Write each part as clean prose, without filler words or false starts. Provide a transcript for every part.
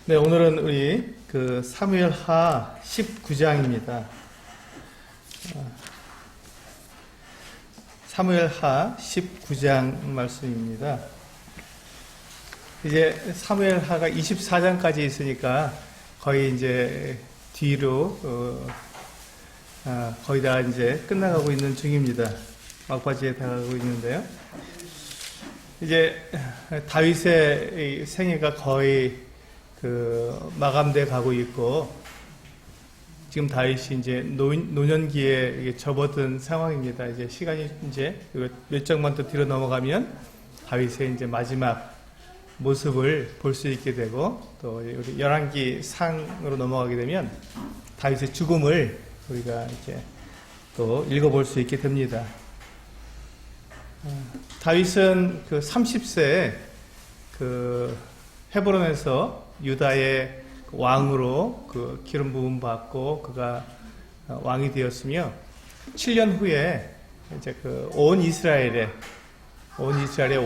네, 오늘은 우리 사무엘하 19장입니다. 사무엘하 19장 말씀입니다. 이제 사무엘하가 24장까지 있으니까 거의 이제 뒤로 거의 다 이제 끝나가고 있는 중입니다. 막바지에 다가가고 있는데요. 이제 다윗의 생애가 거의 마감돼 가고 있고, 지금 다윗이 이제 노년기에 접어든 상황입니다. 이제 시간이 이제 몇 장만 더 뒤로 넘어가면 다윗의 이제 마지막 모습을 볼 수 있게 되고, 또 우리 열왕기 상으로 넘어가게 되면 다윗의 죽음을 우리가 이제 또 읽어볼 수 있게 됩니다. 다윗은 30세에 헤브론에서 유다의 왕으로 기름 부음 받고 그가 왕이 되었으며, 7년 후에 이제 온 이스라엘의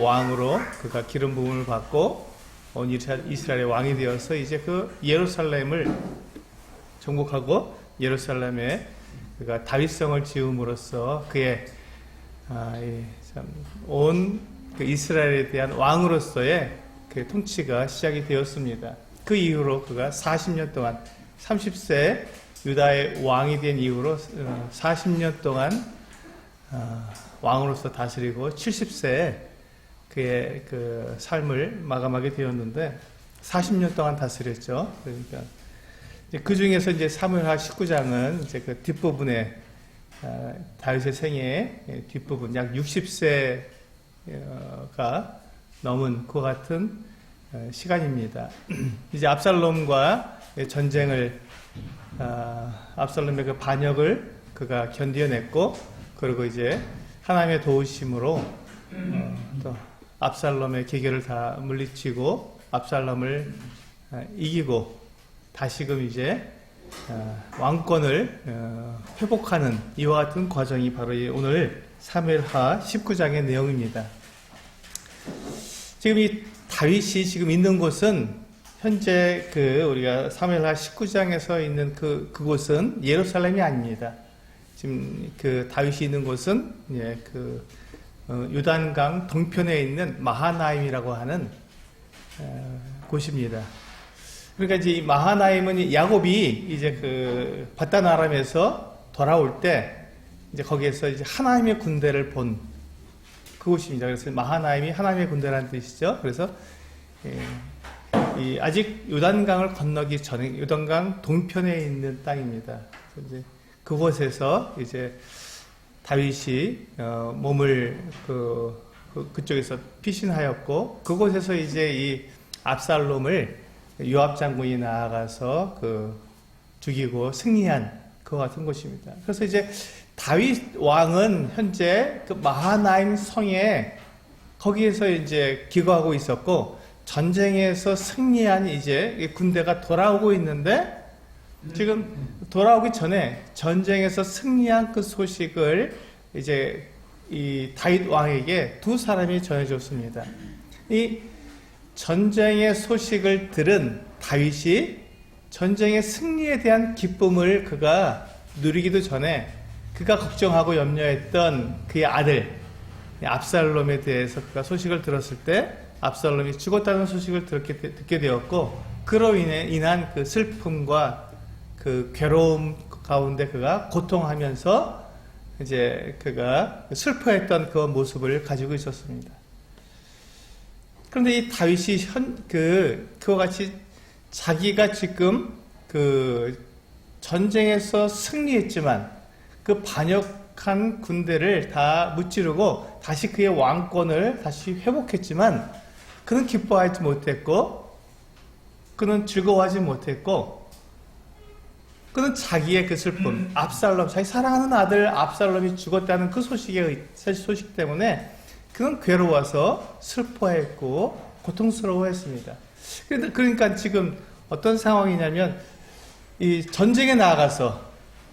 왕으로 그가 기름 부음을 받고 온 이스라엘의 왕이 되어서 이제 예루살렘을 정복하고 예루살렘에 그가 다윗성을 지음으로써 그의 온 이스라엘에 대한 왕으로서의 그 통치가 시작이 되었습니다. 그 이후로 그가 40년 동안 30세 유다의 왕이 된 이후로 40년 동안 왕으로서 다스리고 70세에 그의 삶을 마감하게 되었는데, 40년 동안 다스렸죠. 그러니까 그 중에서 이제 사무엘하 19장은 이제 뒷부분에 다윗의 생애의 뒷부분, 약 60세가 넘은 그 같은 시간입니다. 이제 압살롬과 전쟁을, 압살롬의 반역을 그가 견뎌냈고, 그리고 이제 하나님의 도우심으로 또 압살롬의 계계를 다 물리치고 압살롬을 이기고 다시금 이제 왕권을 회복하는 이와 같은 과정이 바로 오늘 사무엘하 19장의 내용입니다. 지금 이 다윗이 지금 있는 곳은, 현재 우리가 사무엘하 19장에서 있는 그곳은 예루살렘이 아닙니다. 지금 다윗이 있는 곳은 요단강 동편에 있는 마하나임이라고 하는 곳입니다. 그러니까 이제 이 마하나임은 야곱이 이제 바단 아람에서 돌아올 때 이제 거기에서 이제 하나님의 군대를 본 그곳입니다. 그래서 마하나임이 하나님의 군대라는 뜻이죠. 그래서 아직 요단강을 건너기 전에 요단강 동편에 있는 땅입니다. 그래서 이제 그곳에서 이제 다윗이 몸을 그쪽에서 피신하였고, 그곳에서 이제 이 압살롬을 요압 장군이 나아가서 죽이고 승리한 그 같은 곳입니다. 그래서 이제 다윗 왕은 현재 마하나임 성에 거기에서 이제 기거하고 있었고, 전쟁에서 승리한 이제 군대가 돌아오고 있는데, 지금 돌아오기 전에 전쟁에서 승리한 그 소식을 이제 이 다윗 왕에게 두 사람이 전해줬습니다. 이 전쟁의 소식을 들은 다윗이 전쟁의 승리에 대한 기쁨을 그가 누리기도 전에, 그가 걱정하고 염려했던 그의 아들 압살롬에 대해서 그가 소식을 들었을 때 압살롬이 죽었다는 소식을 듣게 되었고, 그로 인한 그 슬픔과 그 괴로움 가운데 그가 고통하면서 이제 그가 슬퍼했던 그 모습을 가지고 있었습니다. 그런데 이 다윗이 그와 같이 자기가 지금 전쟁에서 승리했지만 그 반역한 군대를 다 무찌르고 다시 그의 왕권을 다시 회복했지만, 그는 기뻐하지 못했고, 그는 즐거워하지 못했고, 그는 자기의 그 슬픔, 압살롬, 자기 사랑하는 아들 압살롬이 죽었다는 그 소식 때문에 그는 괴로워서 슬퍼했고 고통스러워했습니다. 그러니까 지금 어떤 상황이냐면, 이 전쟁에 나아가서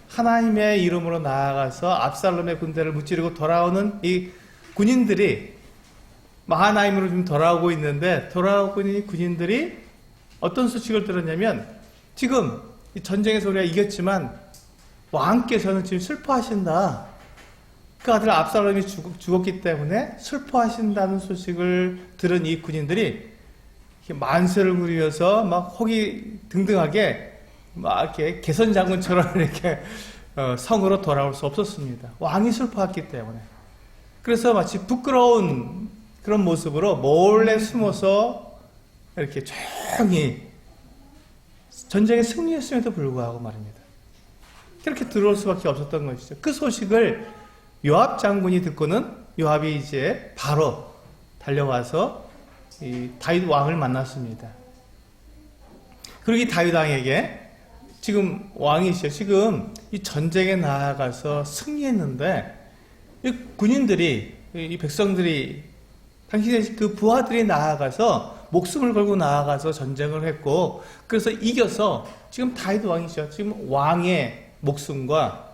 하나님의 이름으로 나아가서 압살롬의 군대를 무찌르고 돌아오는 이 군인들이 마하나임으로 지금 돌아오고 있는데, 돌아오고 있는 이 군인들이 어떤 소식을 들었냐면 지금 이 전쟁에서 우리가 이겼지만 왕께서는 지금 슬퍼하신다. 그 아들 압살롬이 죽었기 때문에 슬퍼하신다는 소식을 들은 이 군인들이 만세를 부리면서 막 호기등등하게 막 이렇게 개선장군처럼 이렇게 성으로 돌아올 수 없었습니다. 왕이 슬퍼했기 때문에. 그래서 마치 부끄러운 그런 모습으로 몰래 숨어서 이렇게 조용히 전쟁에 승리했음에도 불구하고 말입니다. 그렇게 들어올 수밖에 없었던 것이죠. 그 소식을 요압 장군이 듣고는 요압이 이제 바로 달려와서 이 다윗 왕을 만났습니다. 그리고 이 다윗 왕에게 지금 왕이시죠. 지금 이 전쟁에 나아가서 승리했는데 이 군인들이 이 백성들이 당신의 그 부하들이 나아가서 목숨을 걸고 나아가서 전쟁을 했고 그래서 이겨서 지금 다윗 왕이시죠. 지금 왕의 목숨과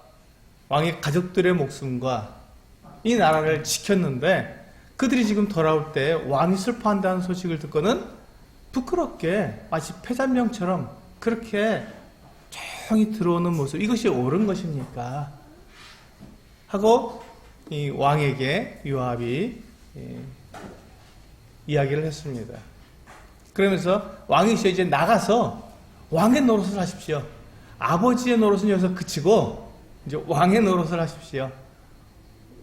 왕의 가족들의 목숨과 이 나라를 지켰는데 그들이 지금 돌아올 때 왕이 슬퍼한다는 소식을 듣고는 부끄럽게 마치 패잔명처럼 그렇게 조용히 들어오는 모습, 이것이 옳은 것입니까? 하고 이 왕에게 요압이 이야기를 했습니다. 그러면서 왕이 이제 나가서 왕의 노릇을 하십시오. 아버지의 노릇은 여기서 그치고 이제 왕의 노릇을 하십시오.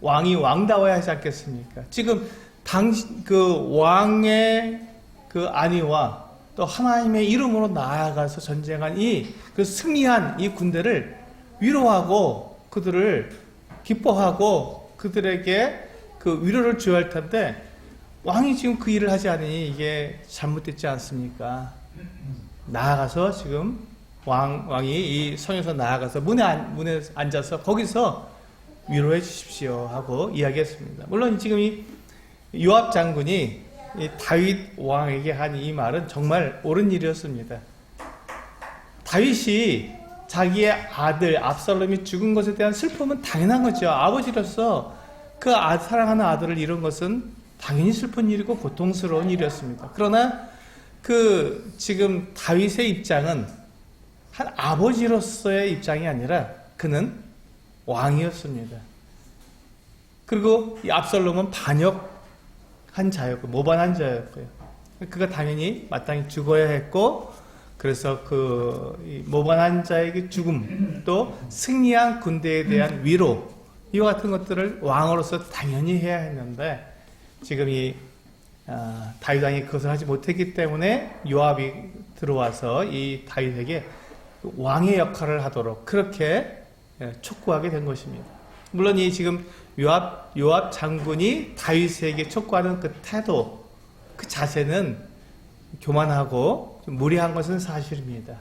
왕이 왕다워야 하지 않겠습니까? 지금 당신 그 왕의 그 안위와 또 하나님의 이름으로 나아가서 전쟁한 그 승리한 이 군대를 위로하고 그들을 기뻐하고 그들에게 그 위로를 줘야 할 텐데 왕이 지금 그 일을 하지 않으니 이게 잘못됐지 않습니까? 나아가서 지금 왕이 이 성에서 나아가서 문에 앉아서 거기서 위로해 주십시오 하고 이야기했습니다. 물론 지금 이 요압 장군이 이 다윗 왕에게 한 이 말은 정말 옳은 일이었습니다. 다윗이 자기의 아들 압살롬이 죽은 것에 대한 슬픔은 당연한 거죠. 아버지로서 그 사랑하는 아들을 잃은 것은 당연히 슬픈 일이고 고통스러운 일이었습니다. 그러나 그 지금 다윗의 입장은 한 아버지로서의 입장이 아니라 그는 왕이었습니다. 그리고 이 압살롬은 반역한 자였고 모반한 자였고요. 그가 당연히 마땅히 죽어야 했고 그래서 그 모반한 자의 그 죽음 또 승리한 군대에 대한 위로 이와 같은 것들을 왕으로서 당연히 해야 했는데 지금 이 다윗 왕이 그것을 하지 못했기 때문에 요압이 들어와서 이 다윗에게 왕의 역할을 하도록 그렇게 촉구하게 된 것입니다. 물론 이 지금 요압 장군이 다윗에게 촉구하는 그 태도, 그 자세는 교만하고 좀 무리한 것은 사실입니다.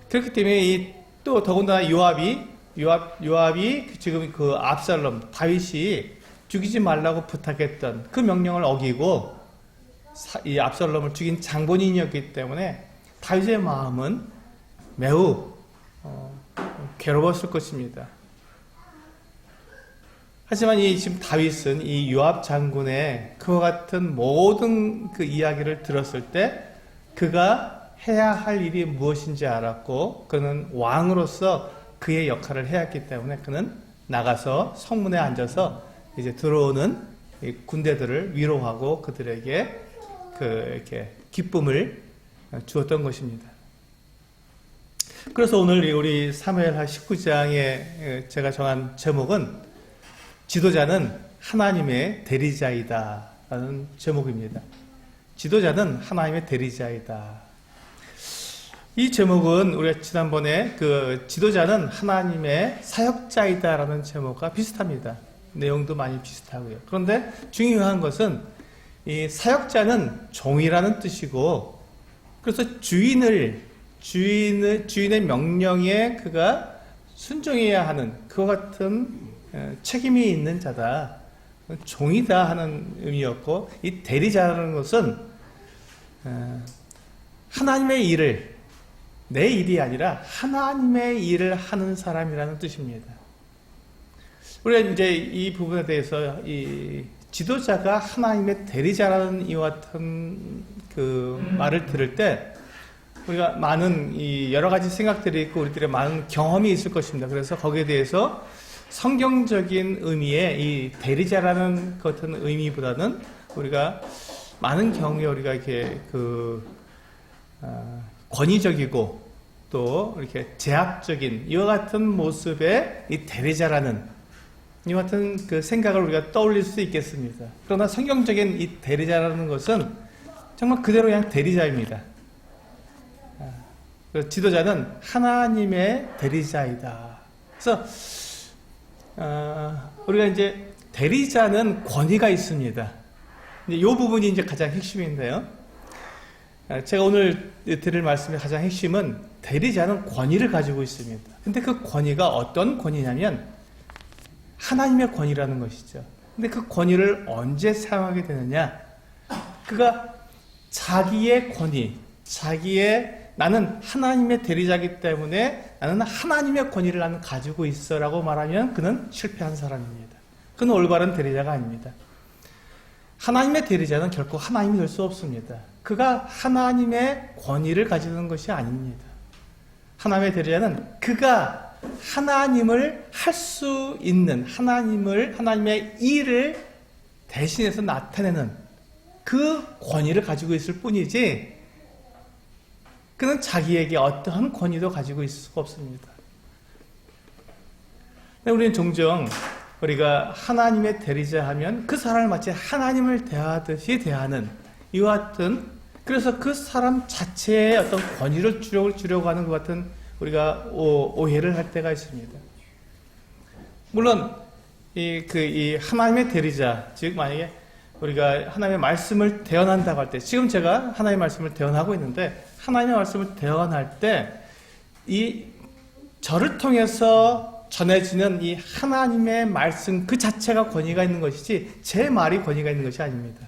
그렇기 때문에 또 더군다나 요압이 지금 그 압살롬 다윗이 죽이지 말라고 부탁했던 그 명령을 어기고 이 압살롬을 죽인 장본인이었기 때문에 다윗의 마음은 매우 괴로웠을 것입니다. 하지만 지금 다윗은 이 요압 장군의 그와 같은 모든 그 이야기를 들었을 때 그가 해야 할 일이 무엇인지 알았고 그는 왕으로서 그의 역할을 해야 했기 때문에 그는 나가서 성문에 앉아서 이제 들어오는 이 군대들을 위로하고 그들에게 이렇게 기쁨을 주었던 것입니다. 그래서 오늘 우리 사무엘하 19장에 제가 정한 제목은 지도자는 하나님의 대리자이다 라는 제목입니다. 지도자는 하나님의 대리자이다. 이 제목은 우리가 지난번에 그 지도자는 하나님의 사역자이다 라는 제목과 비슷합니다. 내용도 많이 비슷하고요. 그런데 중요한 것은 이 사역자는 종이라는 뜻이고 그래서 주인의 명령에 그가 순종해야 하는 그와 같은 책임이 있는 자다. 종이다 하는 의미였고 이 대리자라는 것은 하나님의 일을 내 일이 아니라 하나님의 일을 하는 사람이라는 뜻입니다. 우리가 이제 이 부분에 대해서 이 지도자가 하나님의 대리자라는 이와 같은 그 말을 들을 때 우리가 많은 이 여러 가지 생각들이 있고 우리들의 많은 경험이 있을 것입니다. 그래서 거기에 대해서 성경적인 의미의 이 대리자라는 같은 의미보다는 우리가 많은 경우에 우리가 이렇게 권위적이고 또 이렇게 제압적인 이와 같은 모습의 이 대리자라는 이와 같은 그 생각을 우리가 떠올릴 수 있겠습니다. 그러나 성경적인 이 대리자라는 것은 정말 그대로 그냥 대리자입니다. 지도자는 하나님의 대리자이다. 그래서 우리가 이제 대리자는 권위가 있습니다. 이 부분이 이제 가장 핵심인데요. 제가 오늘 드릴 말씀의 가장 핵심은 대리자는 권위를 가지고 있습니다. 근데 그 권위가 어떤 권위냐면 하나님의 권위라는 것이죠. 근데 그 권위를 언제 사용하게 되느냐? 그가 자기의 권위, 나는 하나님의 대리자이기 때문에 나는 하나님의 권위를 나는 가지고 있어라고 말하면 그는 실패한 사람입니다. 그는 올바른 대리자가 아닙니다. 하나님의 대리자는 결코 하나님이 될 수 없습니다. 그가 하나님의 권위를 가지는 것이 아닙니다. 하나님의 대리자는 그가 하나님을 할 수 있는 하나님의 일을 대신해서 나타내는 그 권위를 가지고 있을 뿐이지 그는 자기에게 어떠한 권위도 가지고 있을 수가 없습니다. 우리는 종종 우리가 하나님의 대리자 하면 그 사람을 마치 하나님을 대하듯이 대하는 이와 같은 그래서 그 사람 자체의 어떤 권위를 주려고 하는 것 같은 우리가 오해를 할 때가 있습니다. 물론 이 하나님의 대리자 즉 만약에 우리가 하나님의 말씀을 대언한다고 할 때 지금 제가 하나님의 말씀을 대언하고 있는데 하나님의 말씀을 대언할 때 이 저를 통해서 전해지는 이 하나님의 말씀 그 자체가 권위가 있는 것이지 제 말이 권위가 있는 것이 아닙니다.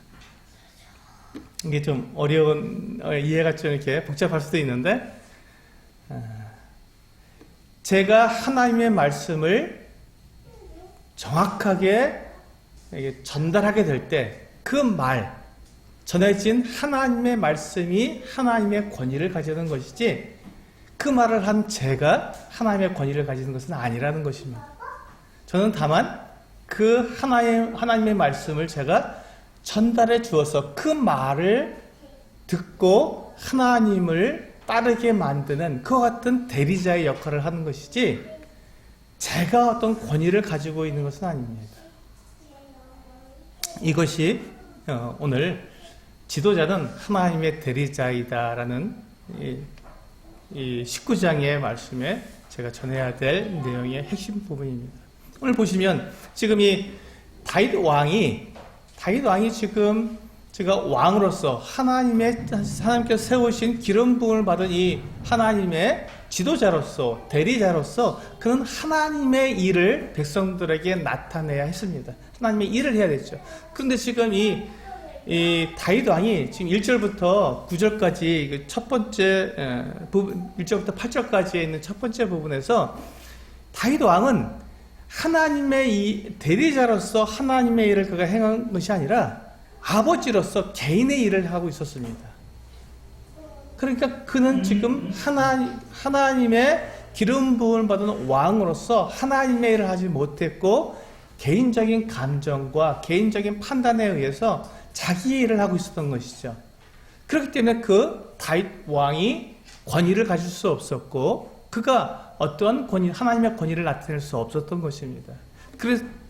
이게 좀 어려운 이해가 좀 이렇게 복잡할 수도 있는데 제가 하나님의 말씀을 정확하게 전달하게 될 때 그 전해진 하나님의 말씀이 하나님의 권위를 가지는 것이지 그 말을 한 제가 하나님의 권위를 가지는 것은 아니라는 것입니다. 저는 다만 그 하나님의 말씀을 제가 전달해 주어서 그 말을 듣고 하나님을 따르게 만드는 그와 같은 대리자의 역할을 하는 것이지 제가 어떤 권위를 가지고 있는 것은 아닙니다. 이것이 오늘 지도자는 하나님의 대리자이다라는 이 19장의 말씀에 제가 전해야 될 내용의 핵심 부분입니다. 오늘 보시면 지금 이 다윗 왕이 지금 제가 왕으로서 하나님께서 세우신 기름 부음을 받은 이 하나님의 지도자로서 대리자로서 그는 하나님의 일을 백성들에게 나타내야 했습니다. 하나님의 일을 해야 됐죠. 그런데 지금 이 다윗 왕이 지금 1절부터 9절까지 첫 번째 부분, 1절부터 8절까지에 있는 첫 번째 부분에서 다윗 왕은 하나님의 이 대리자로서 하나님의 일을 그가 행한 것이 아니라 아버지로서 개인의 일을 하고 있었습니다. 그러니까 그는 지금 하나님의 기름 부음을 받은 왕으로서 하나님의 일을 하지 못했고 개인적인 감정과 개인적인 판단에 의해서 자기의 일을 하고 있었던 것이죠. 그렇기 때문에 그 다윗 왕이 권위를 가질 수 없었고 그가 어떠한 하나님의 권위를 나타낼 수 없었던 것입니다.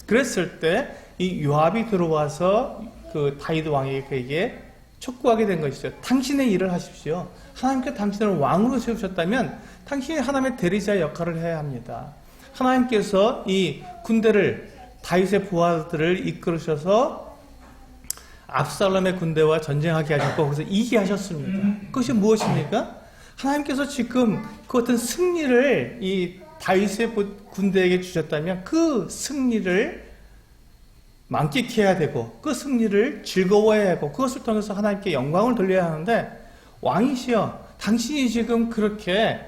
그랬을 때 이 요압이 들어와서 그 다윗 왕에게 촉구하게 된 것이죠. 당신의 일을 하십시오. 하나님께서 당신을 왕으로 세우셨다면 당신이 하나님의 대리자의 역할을 해야 합니다. 하나님께서 이 군대를 다윗의 부하들을 이끌으셔서 압살롬의 군대와 전쟁하게 하셨고 거기서 이기게 하셨습니다. 그것이 무엇입니까? 하나님께서 지금 그 어떤 승리를 이 다윗의 군대에게 주셨다면 그 승리를 만끽해야 되고 그 승리를 즐거워해야 하고 그것을 통해서 하나님께 영광을 돌려야 하는데 왕이시여 당신이 지금 그렇게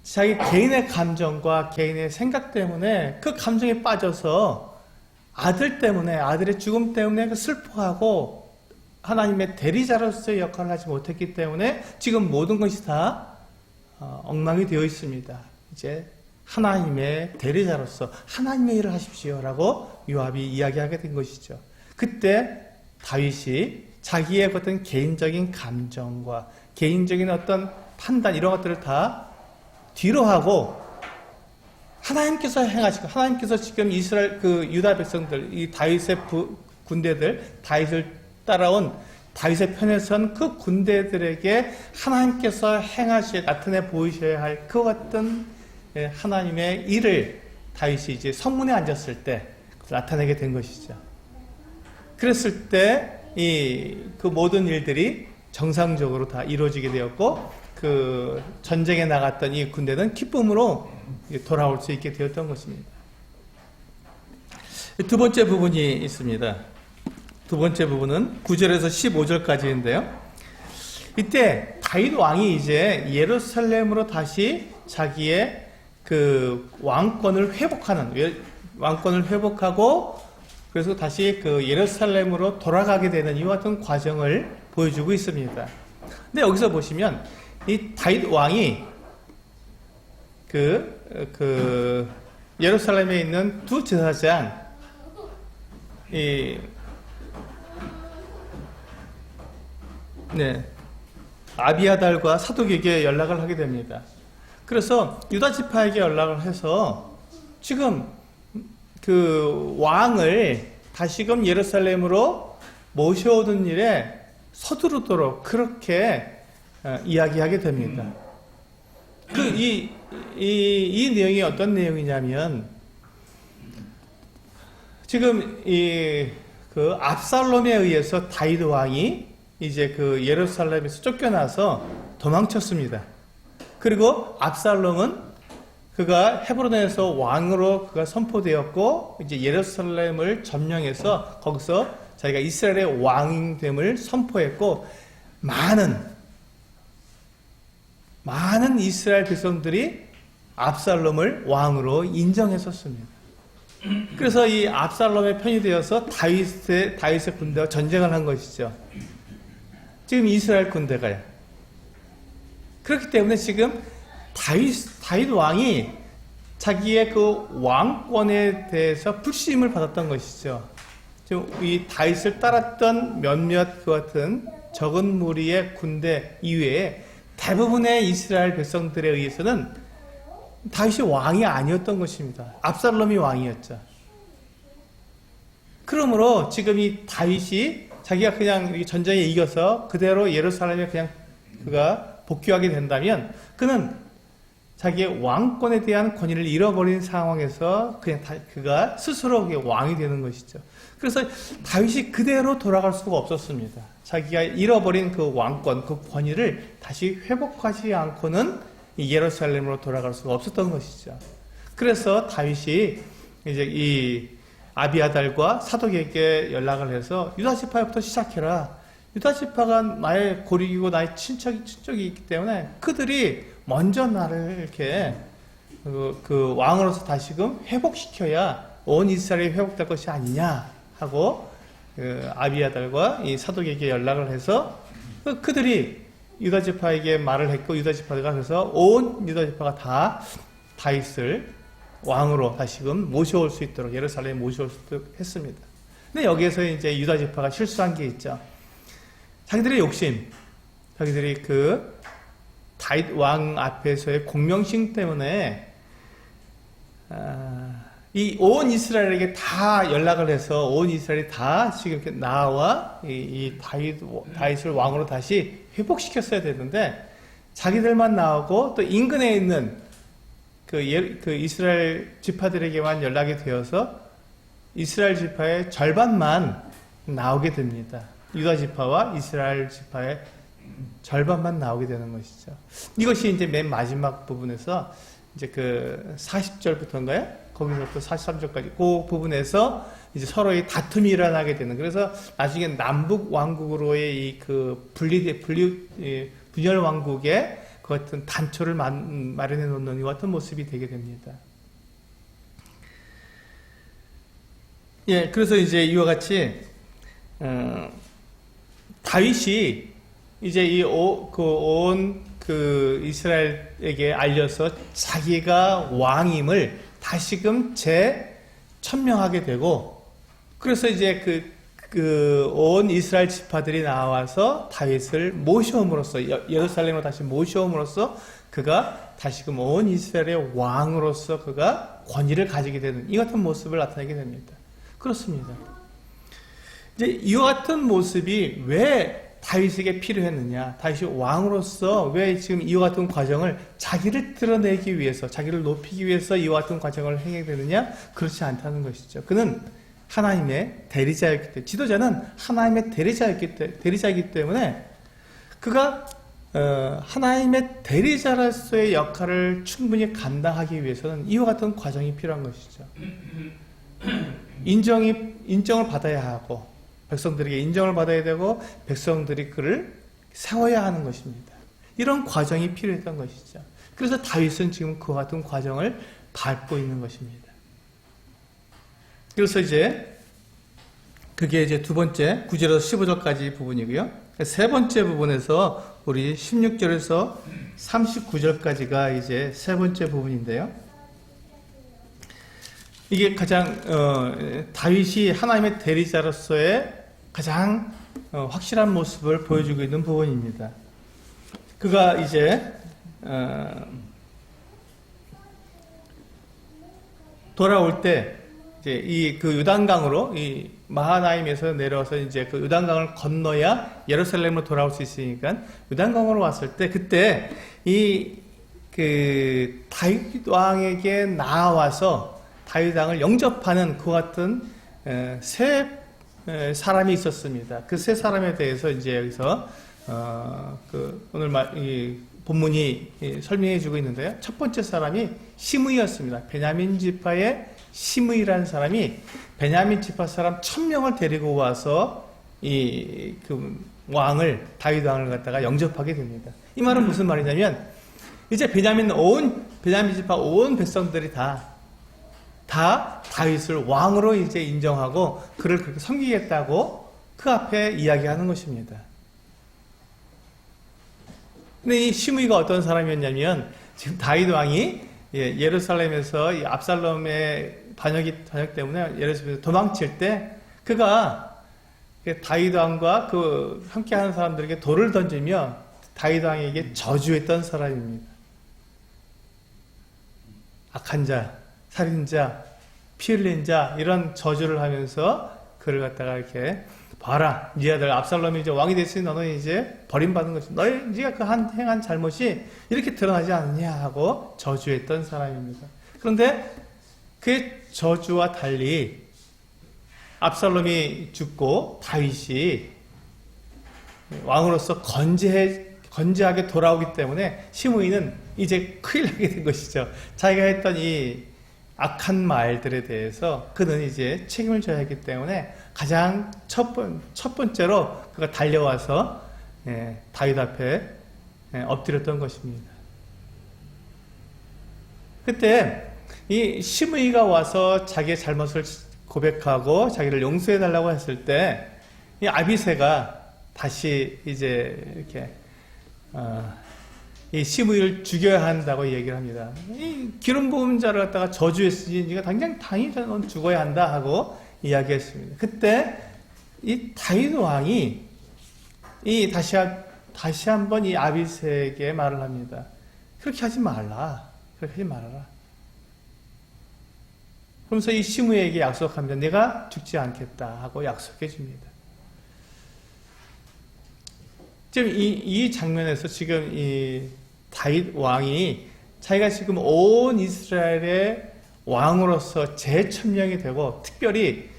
자기 개인의 감정과 개인의 생각 때문에 그 감정에 빠져서 아들의 죽음 때문에 슬퍼하고 하나님의 대리자로서의 역할을 하지 못했기 때문에 지금 모든 것이 다 엉망이 되어 있습니다. 이제 하나님의 대리자로서 하나님의 일을 하십시오라고 요압이 이야기하게 된 것이죠. 그때 다윗이 자기의 어떤 개인적인 감정과 개인적인 어떤 판단 이런 것들을 다 뒤로 하고 하나님께서 행하시고 하나님께서 지금 이스라엘 그 유다 백성들 이 다윗의 군대들 다윗을 따라온 다윗의 편에 선 그 군대들에게 하나님께서 나타내 보이셔야 할 그 같은 하나님의 일을 다윗이 이제 성문에 앉았을 때 나타내게 된 것이죠. 그랬을 때 그 모든 일들이 정상적으로 다 이루어지게 되었고 그 전쟁에 나갔던 이 군대는 기쁨으로 돌아올 수 있게 되었던 것입니다. 두 번째 부분이 있습니다. 두 번째 부분은 9절에서 15절까지인데요. 이때 다윗 왕이 이제 예루살렘으로 다시 자기의 그 왕권을 회복하고 그래서 다시 그 예루살렘으로 돌아가게 되는 이와 같은 과정을 보여주고 있습니다. 근데 여기서 보시면 이 다윗 왕이 그 예루살렘에 있는 두 제사장 아비아달과 사독에게 연락을 하게 됩니다. 그래서 유다 지파에게 연락을 해서 지금 그 왕을 다시금 예루살렘으로 모셔오는 일에 서두르도록 그렇게 이야기하게 됩니다. 이 내용이 어떤 내용이냐면 지금 그 압살롬에 의해서 다윗 왕이 이제 그 예루살렘에서 쫓겨나서 도망쳤습니다. 그리고 압살롬은 그가 헤브론에서 왕으로 그가 선포되었고 이제 예루살렘을 점령해서 거기서 자기가 이스라엘의 왕됨을 선포했고 많은 이스라엘 백성들이 압살롬을 왕으로 인정했었습니다. 그래서 이 압살롬의 편이 되어서 다윗의 군대와 전쟁을 한 것이죠. 지금 이스라엘 군대가요. 그렇기 때문에 지금 다윗 왕이 자기의 그 왕권에 대해서 불신임을 받았던 것이죠. 지금 이 다윗을 따랐던 몇몇 그 같은 적은 무리의 군대 이외에 대부분의 이스라엘 백성들에 의해서는 다윗이 왕이 아니었던 것입니다. 압살롬이 왕이었죠. 그러므로 지금 이 다윗이 자기가 그냥 전쟁에 이겨서 그대로 예루살렘에 그냥 그가 복귀하게 된다면 그는 자기의 왕권에 대한 권위를 잃어버린 상황에서 그냥 그가 스스로 왕이 되는 것이죠. 그래서 다윗이 그대로 돌아갈 수가 없었습니다. 자기가 잃어버린 그 왕권, 그 권위를 다시 회복하지 않고는 예루살렘으로 돌아갈 수가 없었던 것이죠. 그래서 다윗이 이제 이 아비아달과 사독에게 연락을 해서 유다 지파부터 시작해라. 유다 지파가 나의 고리이고 나의 친척이 있기 때문에 그들이 먼저 나를 이렇게 그 왕으로서 다시금 회복시켜야 온 이스라엘이 회복될 것이 아니냐 하고 아비아달과 이 사독에게 연락을 해서 그들이 유다 지파에게 말을 했고 유다 지파가 그래서 온 유다 지파가 다 다윗을 왕으로 다시금 모셔올 수 있도록 예루살렘에 모셔올 수 있도록 했습니다. 근데 여기에서 이제 유다 지파가 실수한 게 있죠. 자기들의 욕심, 자기들이 그 다윗 왕 앞에서의 공명심 때문에 이 온 이스라엘에게 다 연락을 해서 온 이스라엘이 다 지금 이렇게 나와 이 다윗을 왕으로 다시 회복시켰어야 되는데 자기들만 나오고 또 인근에 있는 그 이스라엘 지파들에게만 연락이 되어서 이스라엘 지파의 절반만 나오게 됩니다. 유다 지파와 이스라엘 지파의 절반만 나오게 되는 것이죠. 이것이 이제 맨 마지막 부분에서 이제 그 40절부터인가요? 거기서부터 43절까지 그 부분에서 이제 서로의 다툼이 일어나게 되는. 그래서 나중에 남북 왕국으로의 이 그 분열 왕국의 그 같은 단초를 마련해 놓는 이 같은 모습이 되게 됩니다. 예, 그래서 이제 이와 같이 다윗이 이제 온 이스라엘에게 알려서 자기가 왕임을 다시금 재천명하게 되고, 그래서 이제 온 이스라엘 지파들이 나와서 다윗을 모셔옴으로써, 예루살렘으로 다시 모셔옴으로써 그가 다시금 온 이스라엘의 왕으로서 그가 권위를 가지게 되는 이 같은 모습을 나타내게 됩니다. 그렇습니다. 이제 이와 같은 모습이 왜 다윗에게 필요했느냐? 다윗이 왕으로서 왜 지금 이와 같은 과정을 자기를 드러내기 위해서, 자기를 높이기 위해서 이와 같은 과정을 행하게 되느냐? 그렇지 않다는 것이죠. 그는 하나님의 대리자였기 때문에, 지도자는 하나님의 대리자이기 때문에 그가 하나님의 대리자로서의 역할을 충분히 감당하기 위해서는 이와 같은 과정이 필요한 것이죠. 인정을 받아야 하고, 백성들에게 인정을 받아야 되고, 백성들이 그를 세워야 하는 것입니다. 이런 과정이 필요했던 것이죠. 그래서 다윗은 지금 그와 같은 과정을 밟고 있는 것입니다. 그래서 이제 그게 이제 두 번째 9절에서 15절까지 부분이고요. 세 번째 부분에서 우리 16절에서 39절까지가 이제 세 번째 부분인데요. 이게 가장 다윗이 하나님의 대리자로서의 가장 확실한 모습을 보여주고 있는 부분입니다. 그가 이제 돌아올 때 이제 그 요단강으로 이 마하나임에서 내려와서 이제 그 요단강을 건너야 예루살렘으로 돌아올 수 있으니까 요단강으로 왔을 때, 그때 그 다윗 왕에게 나와서 다윗 왕을 영접하는 그 같은 세 사람이 있었습니다. 그 세 사람에 대해서 이제 여기서 오늘 이 본문이 설명해주고 있는데요. 첫 번째 사람이 시므이였습니다. 베냐민 지파의 시므이라는 사람이 베냐민 지파 사람 1000명을 데리고 와서 그 다윗 왕을 갖다가 영접하게 됩니다. 이 말은 무슨 말이냐면, 이제 베냐민 지파 온 백성들이 다 다윗을 왕으로 이제 인정하고 그를 그렇게 섬기겠다고 그 앞에 이야기하는 것입니다. 근데 이 시므이가 어떤 사람이었냐면, 지금 다윗 왕이 예루살렘에서 이 압살롬의 반역 때문에 예루살렘에서 도망칠 때 그가 다윗 왕과 그 함께하는 사람들에게 돌을 던지며 다윗 왕에게 저주했던 사람입니다. 악한 자, 살인자, 피 흘린 자, 이런 저주를 하면서 그를 갖다가 이렇게, 봐라, 네 아들 압살롬이 이제 왕이 됐으니 너는 이제 버림받은 것이, 네가 그 행한 잘못이 이렇게 드러나지 않느냐 하고 저주했던 사람입니다. 그런데 그 저주와 달리 압살롬이 죽고 다윗이 왕으로서 건재하게 돌아오기 때문에 시므이는 이제 큰일 나게 된 것이죠. 자기가 했던 이 악한 말들에 대해서 그는 이제 책임을 져야 했기 때문에 가장 첫 번째로 그가 달려와서 다윗 앞에 엎드렸던 것입니다. 그때 이 시므이가 와서 자기의 잘못을 고백하고 자기를 용서해 달라고 했을 때 이 아비새가 다시 이제 이렇게 이 시므이를 죽여야 한다고 얘기를 합니다. 이 기름 부은 자를 갖다가 저주했으니 네가 당연히 넌 죽어야 한다 하고 이야기했습니다. 그때 이 다윗 왕이 다시 한번 이 아비새에게 말을 합니다. 그렇게 하지 말라. 그렇게 하지 말아라. 그러면서 이 시므이에게 약속합니다. 내가 죽지 않겠다 하고 약속해 줍니다. 지금 이 장면에서 지금 이 다윗 왕이 자기가 지금 온 이스라엘의 왕으로서 재천명이 되고, 특별히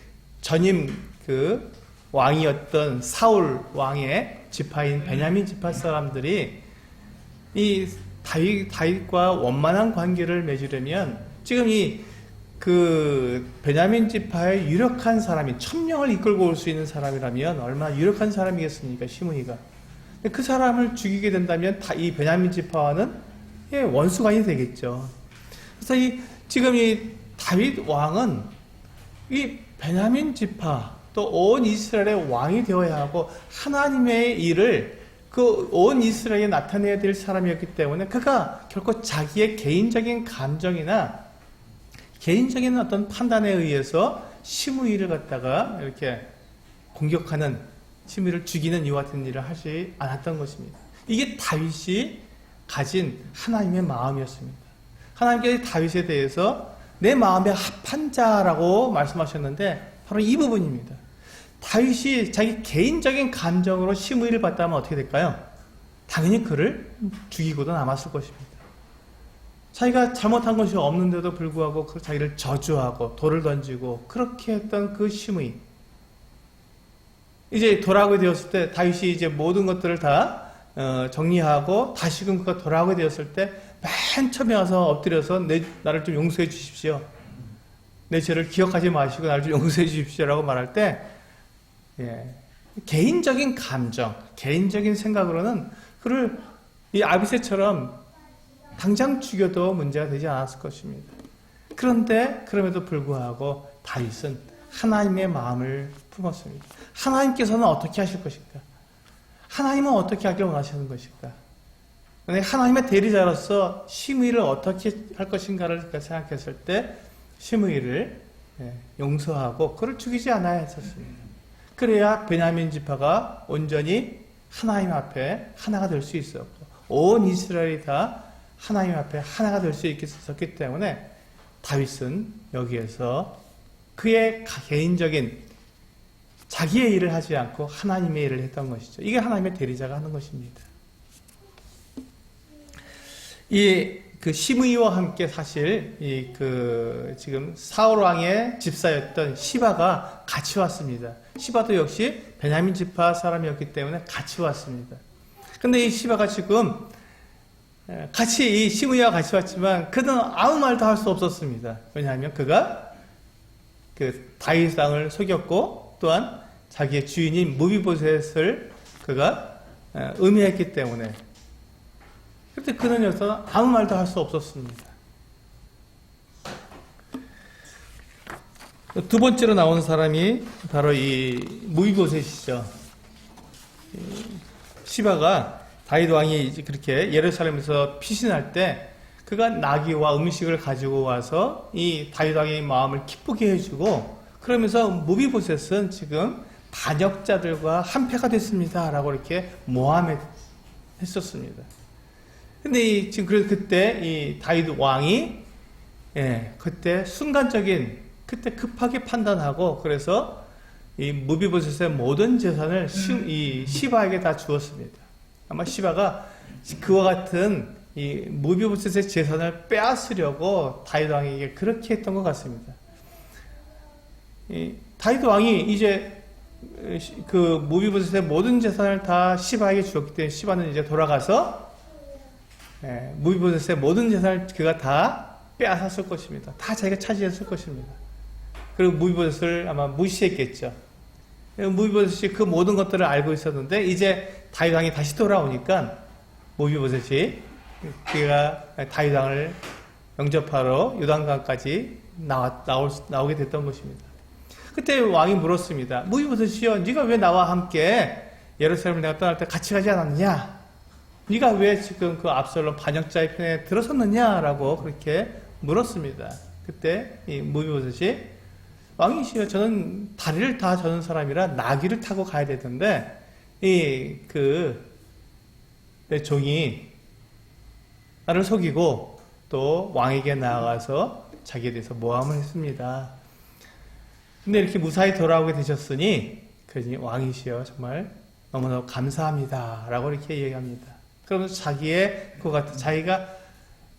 전임 그 왕이었던 사울 왕의 지파인 베냐민 지파 사람들이 이 다윗과 원만한 관계를 맺으려면, 지금 그 베냐민 지파의 유력한 사람이 1000명을 이끌고 올 수 있는 사람이라면 얼마나 유력한 사람이겠습니까, 시므이가. 그 사람을 죽이게 된다면 이 베냐민 지파와는 원수관이 되겠죠. 그래서 지금 이 다윗 왕은 이 베냐민 지파, 또 온 이스라엘의 왕이 되어야 하고 하나님의 일을 그 온 이스라엘에 나타내야 될 사람이었기 때문에 그가 결코 자기의 개인적인 감정이나 개인적인 어떤 판단에 의해서 시므이를 갖다가 이렇게 공격하는, 시므이를 죽이는 이와 같은 일을 하지 않았던 것입니다. 이게 다윗이 가진 하나님의 마음이었습니다. 하나님께서 다윗에 대해서 내 마음에 합한 자라고 말씀하셨는데 바로 이 부분입니다. 다윗이 자기 개인적인 감정으로 시므이를 봤다면 어떻게 될까요? 당연히 그를 죽이고도 남았을 것입니다. 자기가 잘못한 것이 없는데도 불구하고 자기를 저주하고 돌을 던지고 그렇게 했던 그 시므이, 이제 돌아오게 되었을 때 다윗이 이제 모든 것들을 다 정리하고 다시금 그가 돌아오게 되었을 때 맨 처음에 와서 엎드려서 나를 좀 용서해 주십시오, 내 죄를 기억하지 마시고 나를 좀 용서해 주십시오라고 말할 때, 개인적인 감정, 개인적인 생각으로는 그를 이 아비새처럼 당장 죽여도 문제가 되지 않았을 것입니다. 그런데 그럼에도 불구하고 다윗은 하나님의 마음을 품었습니다. 하나님께서는 어떻게 하실 것인가? 하나님은 어떻게 하길 원하시는 것인가? 하나님의 대리자로서 시므이를 어떻게 할 것인가를 생각했을 때 시므이를 용서하고 그를 죽이지 않아야 했었습니다. 그래야 베냐민 지파가 온전히 하나님 앞에 하나가 될 수 있었고 온 이스라엘이 다 하나님 앞에 하나가 될 수 있었기 때문에 다윗은 여기에서 그의 개인적인 자기의 일을 하지 않고 하나님의 일을 했던 것이죠. 이게 하나님의 대리자가 하는 것입니다. 그 시므이와 함께 사실 지금 사울 왕의 집사였던 시바가 같이 왔습니다. 시바도 역시 베냐민 지파 사람이었기 때문에 같이 왔습니다. 근데 이 시바가 지금 같이 이 시므이와 같이 왔지만 그는 아무 말도 할 수 없었습니다. 왜냐하면 그가 그 다윗 왕을 속였고 또한 자기의 주인인 무비보셋을 그가 음해했기 때문에, 그때 그는 여기서 아무 말도 할 수 없었습니다. 두 번째로 나온 사람이 바로 이 무비보셋이죠. 시바가 다윗 왕이 그렇게 예루살렘에서 피신할 때 그가 나귀와 음식을 가지고 와서 이 다윗 왕의 마음을 기쁘게 해주고, 그러면서 무비보셋은 지금 반역자들과 한패가 됐습니다 라고 이렇게 모함했었습니다. 근데 지금 그때 이 다윗 왕이 그때 순간적인, 그때 급하게 판단하고 그래서 이 무비보셋의 모든 재산을 이 시바에게 다 주었습니다. 아마 시바가 그와 같은 이 무비보셋의 재산을 빼앗으려고 다윗 왕에게 그렇게 했던 것 같습니다. 다윗 왕이 이제 그 무비보셋의 모든 재산을 다 시바에게 주었기 때문에 시바는 이제 돌아가서 무비보셋의 모든 재산을 그가 다 빼앗았을 것입니다. 다 자기가 차지했을 것입니다. 그리고 무비보셋을 아마 무시했겠죠. 무비보셋이 그 모든 것들을 알고 있었는데 이제 다윗 왕이 다시 돌아오니까 무비보셋이 그가 다윗 왕을 영접하러 요단강까지 나오게 됐던 것입니다. 그때 왕이 물었습니다. 무비보셋이여, 네가 왜 나와 함께 예루살렘을 내가 떠날 때 같이 가지 않았느냐? 네가 왜 지금 그 압살롬 반역자의 편에 들어섰느냐라고 그렇게 물었습니다. 그때 이 무비보셋이, 왕이시여, 저는 다리를 다 저는 사람이라 나귀를 타고 가야 되던데 내 종이 나를 속이고 또 왕에게 나아가서 자기에 대해서 모함을 했습니다. 근데 이렇게 무사히 돌아오게 되셨으니 그러니 왕이시여 정말 너무너무 감사합니다 라고 이렇게 얘기합니다. 그러면서 자기가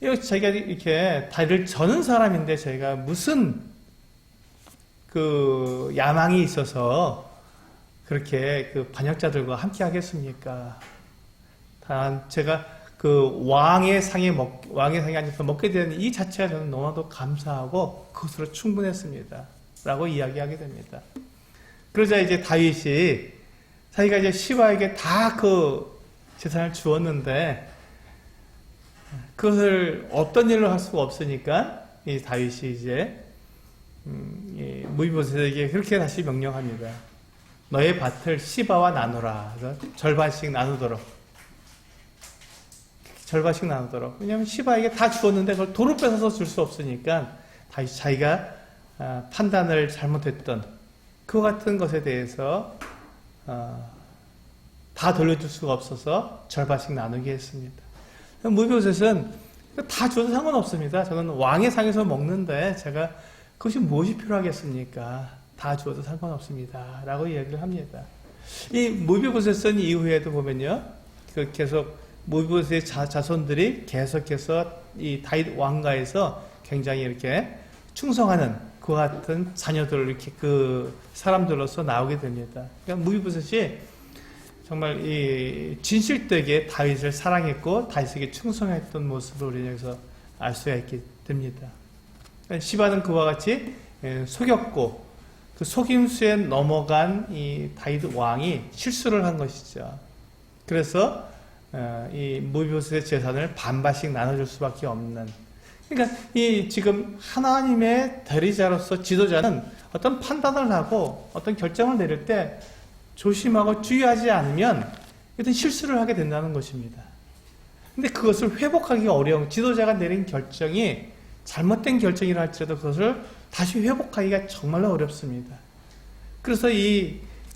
이렇게 다리를 저는 사람인데 저희가 무슨 그 야망이 있어서 그렇게 그 반역자들과 함께 하겠습니까? 단 제가 그 왕의 상에 앉아서 먹게 되는 이 자체가 저는 너무나도 감사하고 그것으로 충분했습니다 라고 이야기하게 됩니다. 그러자 이제 다윗이 자기가 이제 시바에게 다 그 재산을 주었는데 그것을 어떤 일로 할 수가 없으니까 이 다윗이 이제 무비보셋에게 그렇게 다시 명령합니다. 너의 밭을 시바와 나누라. 절반씩 나누도록. 절반씩 나누도록. 왜냐하면 시바에게 다 주었는데 그걸 도로 뺏어서 줄 수 없으니까 다시 자기가 판단을 잘못했던 그와 같은 것에 대해서 다 돌려줄 수가 없어서 절반씩 나누게 했습니다. 무비보셋은 다 줘도 상관없습니다. 저는 왕의 상에서 먹는데 제가 그것이 무엇이 필요하겠습니까? 다 줘도 상관없습니다. 라고 이야기를 합니다. 이 무비보셋은 이후에도 보면요, 계속 무비보셋의 자손들이 계속해서 이 다윗 왕가에서 굉장히 이렇게 충성하는 그와 같은 자녀들 이렇게 그 사람들로서 나오게 됩니다. 그러니까 무비보셋이 정말 이 진실되게 다윗을 사랑했고 다윗에게 충성했던 모습을 우리 여기서 알 수가 있게 됩니다. 시바는 그와 같이 속였고 그 속임수에 넘어간 이 다윗 왕이 실수를 한 것이죠. 그래서 이 무비보셋의 재산을 반반씩 나눠줄 수밖에 없는. 그러니까 이 지금 하나님의 대리자로서 지도자는 어떤 판단을 하고 어떤 결정을 내릴 때 조심하고 주의하지 않으면 어떤 실수를 하게 된다는 것입니다. 근데 그것을 회복하기가 어려운, 지도자가 내린 결정이 잘못된 결정이라 할지라도 그것을 다시 회복하기가 정말로 어렵습니다. 그래서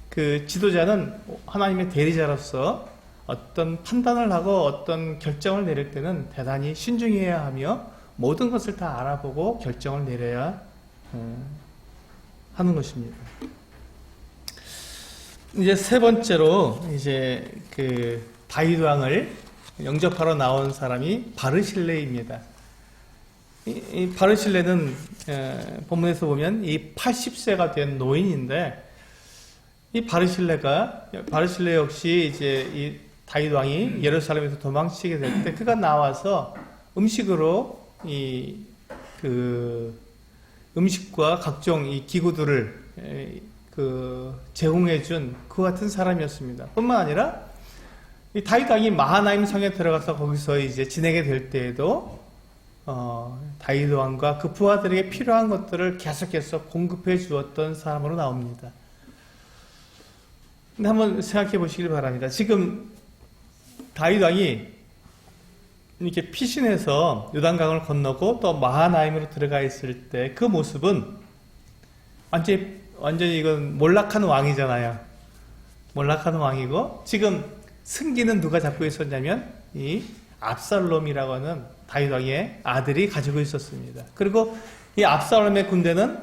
그 지도자는 하나님의 대리자로서 어떤 판단을 하고 어떤 결정을 내릴 때는 대단히 신중해야 하며 모든 것을 다 알아보고 결정을 내려야 하는 것입니다. 이제 세 번째로 이제 그 다윗 왕을 영접하러 나온 사람이 바르실레입니다. 이 바르실레는 본문에서 보면 이 80세가 된 노인인데 이 바르실레 역시 이제 이 다윗 왕이 예루살렘에서 도망치게 될 때 그가 나와서 음식으로 그 음식과 각종 이 기구들을 제공해준 그 같은 사람이었습니다. 뿐만 아니라 이 다윗 왕이 마하나임 성에 들어가서 거기서 이제 지내게 될 때에도 다윗 왕과 그 부하들에게 필요한 것들을 계속해서 공급해 주었던 사람으로 나옵니다. 근데 한번 생각해 보시길 바랍니다. 지금 다윗 왕이 이렇게 피신해서 요단강을 건너고 또 마하나임으로 들어가 있을 때 그 모습은 완전히 이건 몰락한 왕이잖아요. 몰락한 왕이고 지금 승기는 누가 잡고 있었냐면 이 압살롬이라고 하는 다윗 왕의 아들이 가지고 있었습니다. 그리고 이 압살롬의 군대는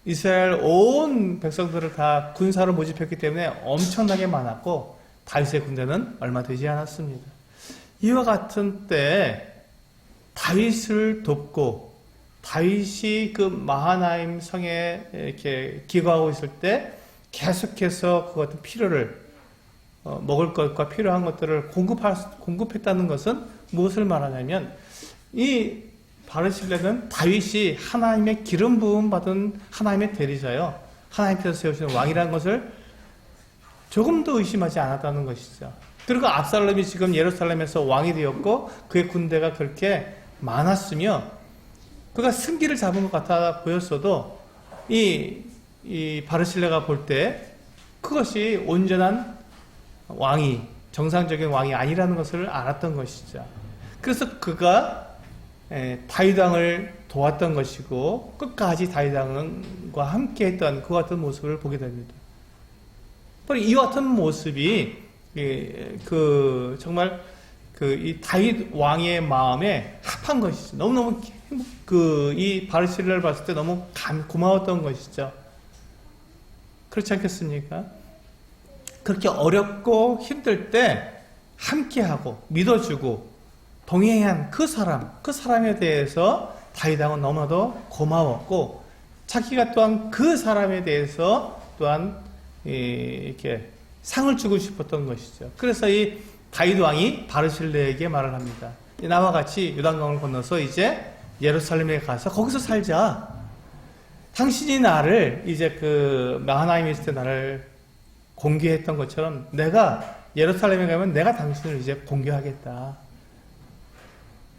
이스라엘 온 백성들을 다 군사로 모집했기 때문에 엄청나게 많았고 다윗의 군대는 얼마 되지 않았습니다. 이와 같은 때 다윗을 돕고 다윗이 그 마하나임 성에 이렇게 기거하고 있을 때 계속해서 그 같은 필요를 먹을 것과 필요한 것들을 공급했다는 것은 무엇을 말하냐면 이 바르실레는 다윗이 하나님의 기름 부음 받은 하나님의 대리자요, 하나님께서 세우시는 왕이라는 것을 조금도 의심하지 않았다는 것이죠. 그리고 압살롬이 지금 예루살렘에서 왕이 되었고 그의 군대가 그렇게 많았으며 그가 승기를 잡은 것 같아 보였어도 이 바르실레가 볼 때 그것이 온전한 왕이, 정상적인 왕이 아니라는 것을 알았던 것이죠. 그래서 그가 다윗 왕을 도왔던 것이고 끝까지 다윗 왕과 함께 했던 그 같은 모습을 보게 됩니다. 이 같은 모습이 정말 이 다윗 왕의 마음에 합한 것이죠. 너무너무 이 바르실레를 봤을 때 너무 고마웠던 것이죠. 그렇지 않겠습니까? 그렇게 어렵고 힘들 때 함께하고 믿어주고 동행한 그 사람에 대해서 다윗 왕은 너무나도 고마웠고 자기가 또한 그 사람에 대해서 또한 이렇게 상을 주고 싶었던 것이죠. 그래서 이 다윗 왕이 바르실레에게 말을 합니다. 나와 같이 요단강을 건너서 이제 예루살렘에 가서 거기서 살자. 당신이 나를 이제 그 마하나임에 있을 때 나를 공개했던 것처럼 내가 예루살렘에 가면 내가 당신을 이제 공개하겠다.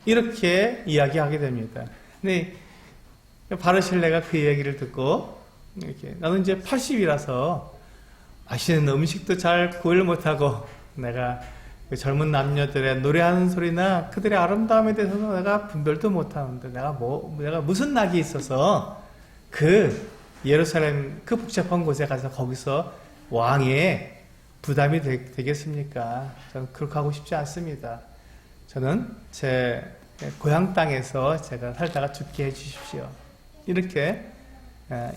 이렇게 이야기하게 됩니다. 근데 바르실레가 그 얘기를 듣고 이렇게 나는 이제 80이라서 맛있는 음식도 잘 구별 못하고 내가 그 젊은 남녀들의 노래하는 소리나 그들의 아름다움에 대해서는 내가 분별도 못하는데 내가 무슨 낙이 있어서 그 예루살렘 그 복잡한 곳에 가서 거기서 왕의 부담이 되겠습니까? 저는 그렇게 하고 싶지 않습니다. 저는 제 고향 땅에서 제가 살다가 죽게 해주십시오. 이렇게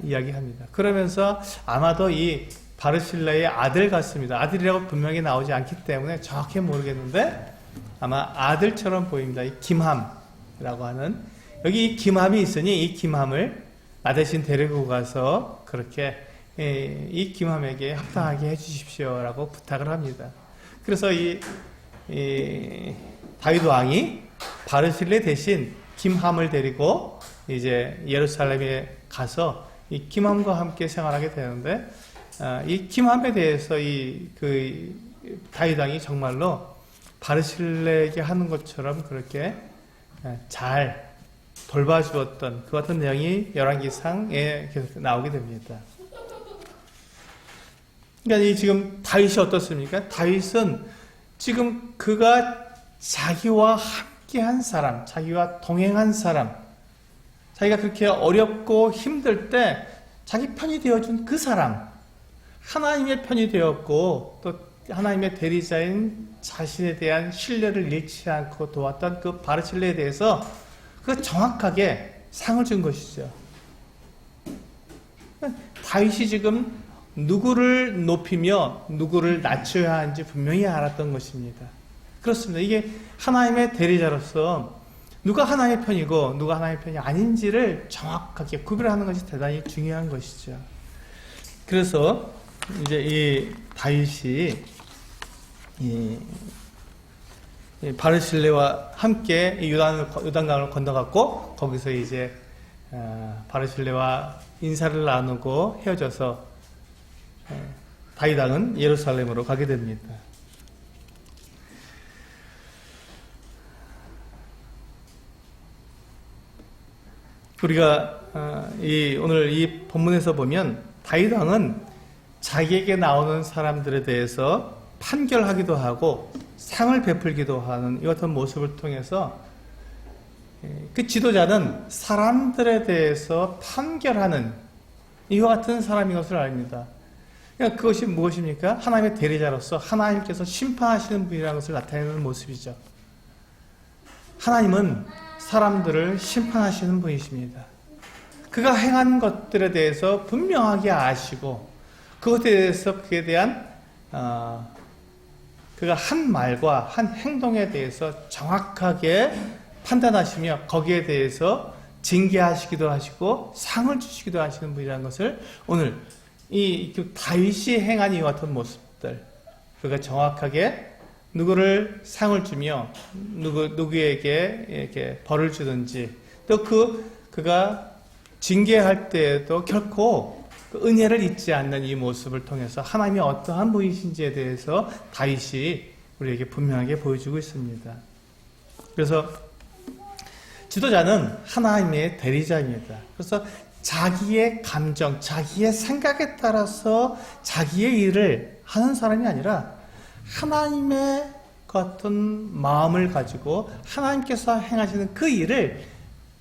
이야기합니다. 그러면서 아마도 이 바르실레의 아들 같습니다. 아들이라고 분명히 나오지 않기 때문에 정확히 모르겠는데 아마 아들처럼 보입니다. 이 김함이라고 하는 여기 이 김함이 있으니 이 김함을 나 대신 데리고 가서 그렇게 이 김함에게 합당하게 해주십시오라고 부탁을 합니다. 그래서 이 다윗 왕이 바르실레 대신 김함을 데리고 이제 예루살렘에 가서 이 김함과 함께 생활하게 되는데 이 김함에 대해서 다윗 왕이 정말로 바르실레에게 하는 것처럼 그렇게 잘 돌봐주었던 그 같은 내용이 열왕기상에 계속 나오게 됩니다. 그러니까 지금 다윗이 어떻습니까? 다윗은 지금 그가 자기와 함께한 사람, 자기와 동행한 사람, 자기가 그렇게 어렵고 힘들 때 자기 편이 되어준 그 사람, 하나님의 편이 되었고 또 하나님의 대리자인 자신에 대한 신뢰를 잃지 않고 도왔던 그 바르실레에 대해서 그 정확하게 상을 준 것이죠. 다윗이 지금 누구를 높이며 누구를 낮춰야 하는지 분명히 알았던 것입니다. 그렇습니다. 이게 하나님의 대리자로서 누가 하나님의 편이고 누가 하나님의 편이 아닌지를 정확하게 구별하는 것이 대단히 중요한 것이죠. 그래서 이제 이 다윗이 이 바르실레와 함께 요단강을 건너갔고 거기서 이제 바르실레와 인사를 나누고 헤어져서 다윗 왕은 예루살렘으로 가게 됩니다. 우리가 오늘 이 본문에서 보면 다윗 왕은 자기에게 나오는 사람들에 대해서 판결하기도 하고 상을 베풀기도 하는 이 같은 모습을 통해서 그 지도자는 사람들에 대해서 판결하는 이와 같은 사람인 것을 압니다. 그러니까 그것이 무엇입니까? 하나님의 대리자로서 하나님께서 심판하시는 분이라는 것을 나타내는 모습이죠. 하나님은 사람들을 심판하시는 분이십니다. 그가 행한 것들에 대해서 분명하게 아시고 그것에 대해서 그에 대한 그가 한 말과 한 행동에 대해서 정확하게 판단하시며 거기에 대해서 징계하시기도 하시고 상을 주시기도 하시는 분이라는 것을 오늘 이 다윗이 행한 이와 같은 모습들, 그가 정확하게 누구를 상을 주며 누구에게 이렇게 벌을 주든지 또 그가 징계할 때에도 결코 그 은혜를 잊지 않는 이 모습을 통해서 하나님이 어떠한 분이신지에 대해서 다윗이 우리에게 분명하게 보여주고 있습니다. 그래서 지도자는 하나님의 대리자입니다. 그래서 자기의 감정, 자기의 생각에 따라서 자기의 일을 하는 사람이 아니라 하나님의 같은 마음을 가지고 하나님께서 행하시는 그 일을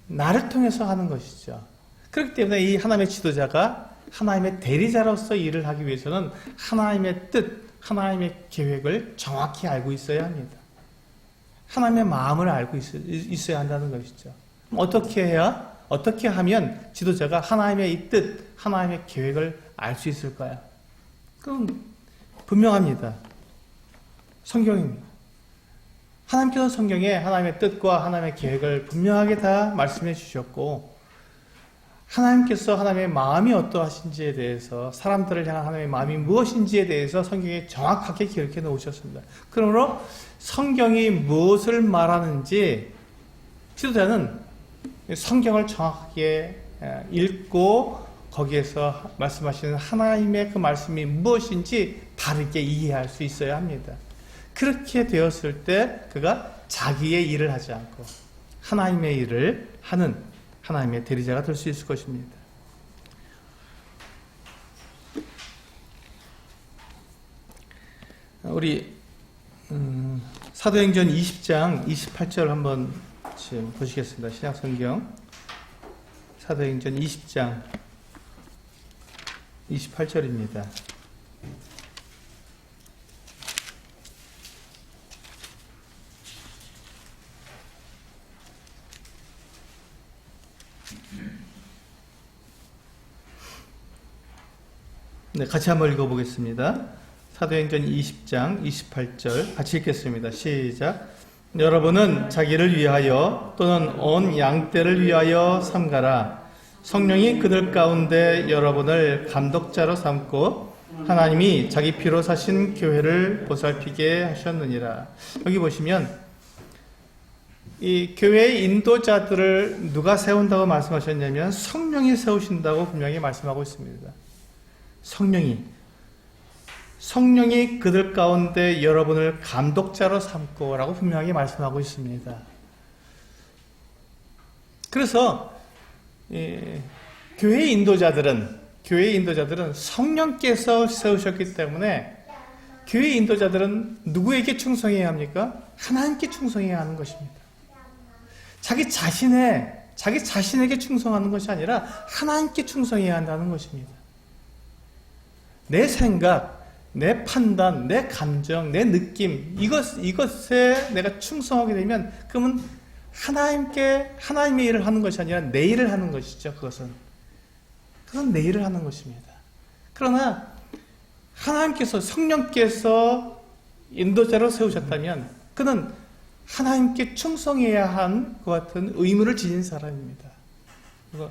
나를 통해서 하는 것이죠. 그렇기 때문에 이 하나님의 지도자가 하나님의 대리자로서 일을 하기 위해서는 하나님의 뜻, 하나님의 계획을 정확히 알고 있어야 합니다. 하나님의 마음을 알고 있어야 한다는 것이죠. 어떻게 하면 지도자가 하나님의 이 뜻, 하나님의 계획을 알 수 있을까요? 그럼 분명합니다. 성경입니다. 하나님께서 성경에 하나님의 뜻과 하나님의 계획을 분명하게 다 말씀해 주셨고 하나님께서 하나님의 마음이 어떠하신지에 대해서 사람들을 향한 하나님의 마음이 무엇인지에 대해서 성경에 정확하게 기록해 놓으셨습니다. 그러므로 성경이 무엇을 말하는지 지도자는 성경을 정확하게 읽고 거기에서 말씀하시는 하나님의 그 말씀이 무엇인지 바르게 이해할 수 있어야 합니다. 그렇게 되었을 때 그가 자기의 일을 하지 않고 하나님의 일을 하는 하나님의 대리자가 될 수 있을 것입니다. 우리 사도행전 20장 28절 한번 지금 보시겠습니다. 신약성경 사도행전 20장 28절입니다. 네, 같이 한번 읽어보겠습니다. 사도행전 20장 28절 같이 읽겠습니다. 시작. 여러분은 자기를 위하여 또는 온 양떼를 위하여 삼가라. 성령이 그들 가운데 여러분을 감독자로 삼고 하나님이 자기 피로 사신 교회를 보살피게 하셨느니라. 여기 보시면 이 교회의 인도자들을 누가 세운다고 말씀하셨냐면 성령이 세우신다고 분명히 말씀하고 있습니다. 성령이 그들 가운데 여러분을 감독자로 삼고 라고 분명히 말씀하고 있습니다. 그래서 교회의 인도자들은 성령께서 세우셨기 때문에 교회의 인도자들은 누구에게 충성해야 합니까? 하나님께 충성해야 하는 것입니다. 자기 자신에게 충성하는 것이 아니라 하나님께 충성해야 한다는 것입니다. 내 생각, 내 판단, 내 감정, 내 느낌, 이것에 내가 충성하게 되면, 그러면 하나님의 일을 하는 것이 아니라 내 일을 하는 것이죠, 그것은 내 일을 하는 것입니다. 그러나, 성령께서 인도자로 세우셨다면, 그는 하나님께 충성해야 한 그 같은 의무를 지닌 사람입니다. 그래서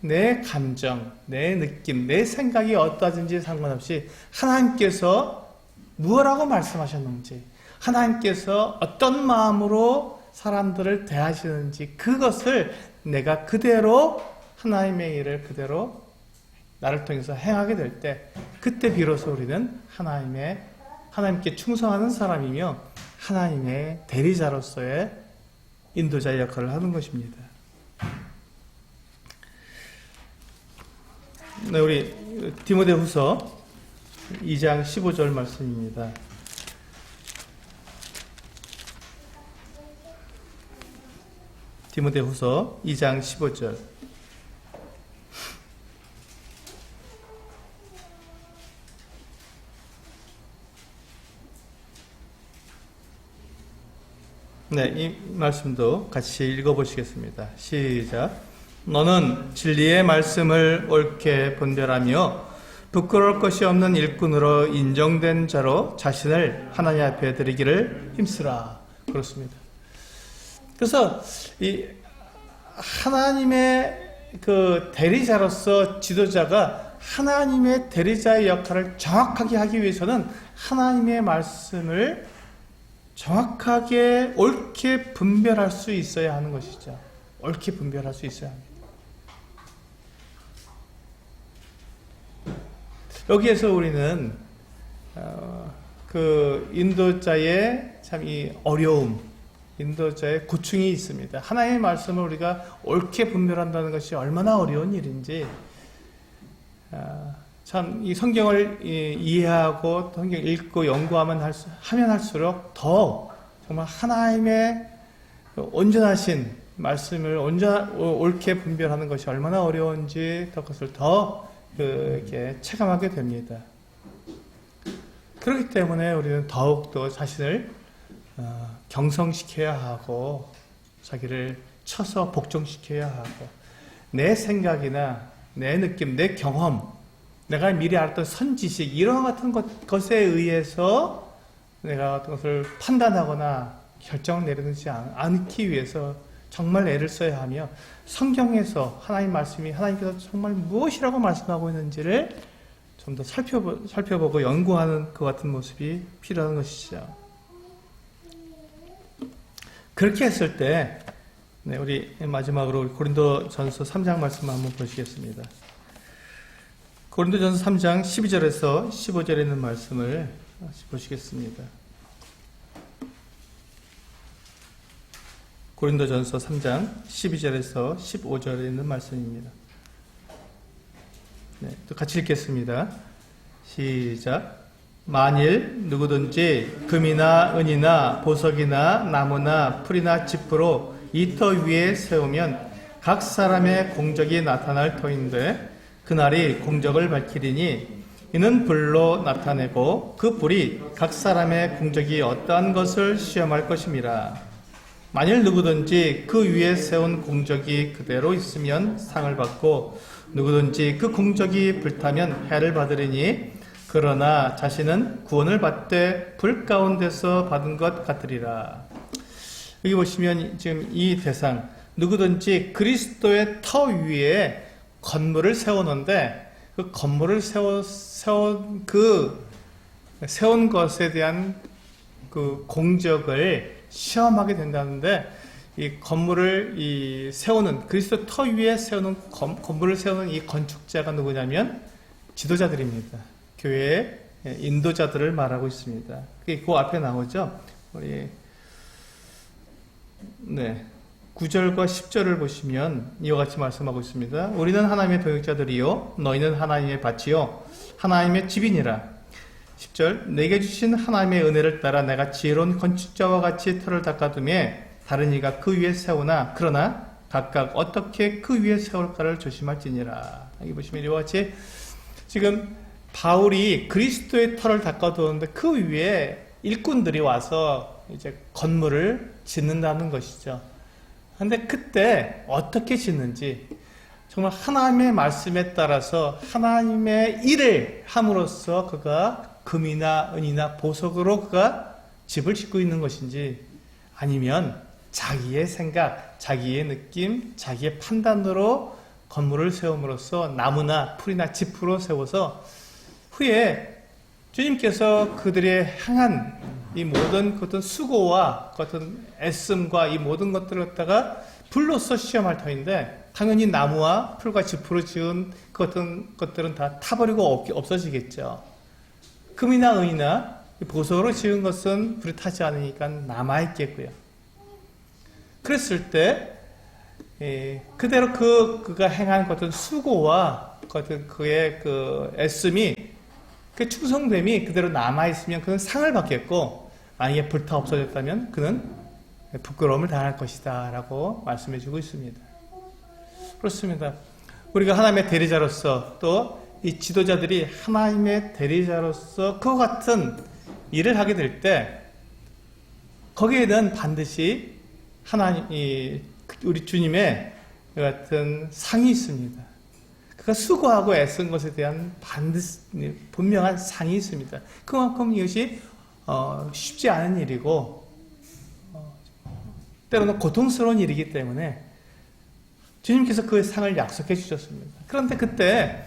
내 감정, 내 느낌, 내 생각이 어떠하든지 상관없이 하나님께서 무엇라고 말씀하셨는지, 하나님께서 어떤 마음으로 사람들을 대하시는지 그것을 내가 그대로 하나님의 일을 그대로 나를 통해서 행하게 될 때, 그때 비로소 우리는 하나님께 충성하는 사람이며 하나님의 대리자로서의 인도자 역할을 하는 것입니다. 네, 우리 디모데후서 2장 15절 말씀입니다. 디모데후서 2장 15절. 네, 이 말씀도 같이 읽어보시겠습니다. 시작. 너는 진리의 말씀을 옳게 분별하며 부끄러울 것이 없는 일꾼으로 인정된 자로 자신을 하나님 앞에 드리기를 힘쓰라. 그렇습니다. 그래서 이 하나님의 그 대리자로서 지도자가 하나님의 대리자의 역할을 정확하게 하기 위해서는 하나님의 말씀을 정확하게 옳게 분별할 수 있어야 하는 것이죠. 옳게 분별할 수 있어야 합니다. 여기에서 우리는 그 인도자의 참 이 어려움, 인도자의 고충이 있습니다. 하나님의 말씀을 우리가 옳게 분별한다는 것이 얼마나 어려운 일인지, 참 이 성경을 이해하고 성경 읽고 연구하면 할수록 더 정말 하나님의 온전하신 말씀을 옳게 분별하는 것이 얼마나 어려운지 그것을 더 이렇게 체감하게 됩니다. 그렇기 때문에 우리는 더욱더 자신을 경성시켜야 하고 자기를 쳐서 복종시켜야 하고 내 생각이나 내 느낌, 내 경험, 내가 미리 알았던 선지식 이런 같은 것에 의해서 내가 어떤 것을 판단하거나 결정을 내리지 않기 위해서 정말 애를 써야 하며 성경에서 하나님께서 정말 무엇이라고 말씀하고 있는지를 좀 더 살펴보고 연구하는 그 같은 모습이 필요한 것이죠. 그렇게 했을 때 우리 마지막으로 고린도전서 3장 말씀 한번 보시겠습니다. 고린도전서 3장 12절에서 15절에 있는 말씀을 보시겠습니다. 고린도전서 3장 12절에서 15절에 있는 말씀입니다. 네, 또 같이 읽겠습니다. 시작. 만일 누구든지 금이나 은이나 보석이나 나무나 풀이나 짚으로 이 터 위에 세우면 각 사람의 공적이 나타날 터인데 그날이 공적을 밝히리니 이는 불로 나타내고 그 불이 각 사람의 공적이 어떠한 것을 시험할 것임이라. 만일 누구든지 그 위에 세운 공적이 그대로 있으면 상을 받고 누구든지 그 공적이 불타면 해를 받으리니 그러나 자신은 구원을 받되 불 가운데서 받은 것 같으리라. 여기 보시면 지금 이 대상 누구든지 그리스도의 터 위에 건물을 세우는데 그 건물을 세운 것에 대한 그 공적을 시험하게 된다는데 이 건물을 세우는 그리스도 터 위에 세우는 건물을 세우는 이 건축자가 누구냐면 지도자들입니다. 교회의 인도자들을 말하고 있습니다. 그 앞에 나오죠. 우리 9절과 10절을 보시면 이와 같이 말씀하고 있습니다. 우리는 하나님의 동역자들이요 너희는 하나님의 밭이요 하나님의 집이니라. 10절 내게 주신 하나님의 은혜를 따라 내가 지혜로운 건축자와 같이 터를 닦아두매 다른 이가 그 위에 세우나 그러나 각각 어떻게 그 위에 세울까를 조심할지니라. 여기 보시면 이와 같이 지금 바울이 그리스도의 터를 닦아두었는데 그 위에 일꾼들이 와서 이제 건물을 짓는다는 것이죠. 근데 그때 어떻게 짓는지 정말 하나님의 말씀에 따라서 하나님의 일을 함으로써 그가 금이나 은이나 보석으로 그가 집을 짓고 있는 것인지 아니면 자기의 생각, 자기의 느낌, 자기의 판단으로 건물을 세움으로써 나무나 풀이나 짚으로 세워서 후에 주님께서 그들의 향한 이 모든 어떤 수고와 어떤 애씀과 이 모든 것들을 갖다가 불로써 시험할 터인데 당연히 나무와 풀과 짚으로 지은 그 어떤 것들은 다 타버리고 없어지겠죠. 금이나 은이나 보석으로 지은 것은 불이 타지 않으니까 남아있겠고요. 그랬을 때 그대로 그가 행한 어떤 수고와 어떤 그의 그 애씀이 그 충성됨이 그대로 남아있으면 그는 상을 받겠고 만약에 불타 없어졌다면 그는 부끄러움을 당할 것이다 라고 말씀해주고 있습니다. 그렇습니다. 우리가 하나님의 대리자로서 또 이 지도자들이 하나님의 대리자로서 그와 같은 일을 하게 될 때 거기에는 반드시 우리 주님의 같은 상이 있습니다. 그가 수고하고 애쓴 것에 대한 반드시 분명한 상이 있습니다. 그만큼 이것이 쉽지 않은 일이고 때로는 고통스러운 일이기 때문에 주님께서 그 상을 약속해 주셨습니다. 그런데 그때